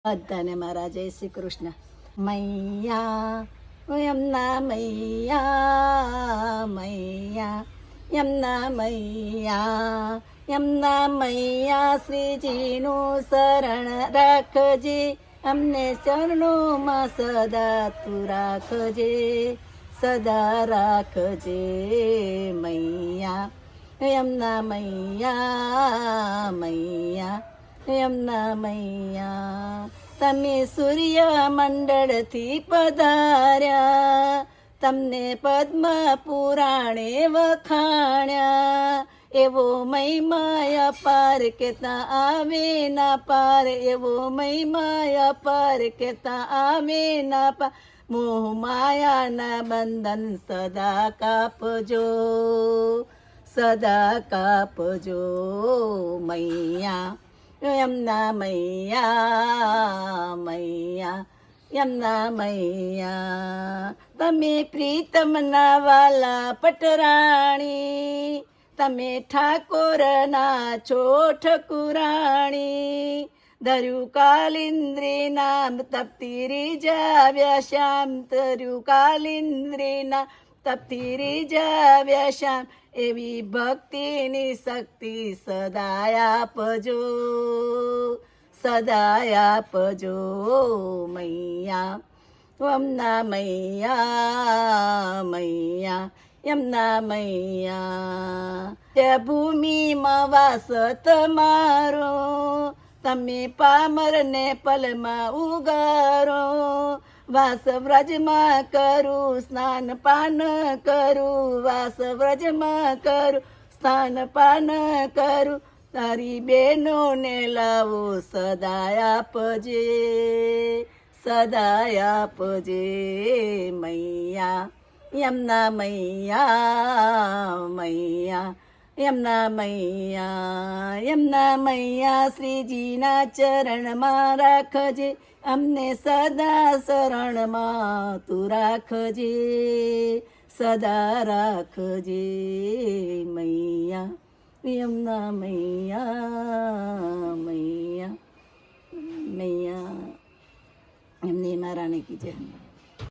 બધાને મારા જય શ્રી કૃષ્ણ. મૈયા યમના મૈયા, મૈયા યમના મૈયા, યમના મૈયા શ્રીજીનું શરણ રાખજે, અમને શરણોમાં સદા તું રાખજે, સદા રાખજે મૈયા યમના મૈયા, મૈયા યમના મૈયા. તમે સૂર્ય મંડળથી પધાર્યા, તમને પદ્મ પુરાણે વખાણ્યા, એવો મહિમા અપાર કેતા આવે ના પાર, એવો મહિમા અપાર કેતા આવે ના પાર. મોહ માયાના બંધન સદા કાપજો, સદા કાપજો મૈયા યમના મૈયા, મૈયા યમના મૈયા. તમે પ્રીતમના વાલા પટરાણી, તમે ઠાકોરના છો ઠકુરાણી, ધર્યું કાલિંદ્રી નામ તપતી રીજાવ્યા શ્યામ, ધર્યું કાલિંદ્રી નામ તપતી રીજાવ્યા શ્યામ. એવી ભક્તિની શક્તિ સદાય આપજો, સદાય આપજો મૈયા યમના મૈયા, મૈયા યમના મૈયા. તે ભૂમિમાં વાસ તમારો, તમે પામરને પલમાં ઉગારો, વાસ વ્રજમાં કરું સ્નાન પાન કરું, વાસ વ્રજમાં કરું સ્નાન પાન કરું. તારી બહેનોને લાવો સદાય આપજે, સદાય આપજે મૈયા યમના મૈયા, મૈયા યમના મૈયા, યમના મૈયા. શ્રીજીના ચરણમાં રાખજે, અમને સદા શરણમાં તું રાખજે, સદા રાખજે મૈયા યમના મૈયા, મૈયા મૈયા. એમની મહારાણી કી જય.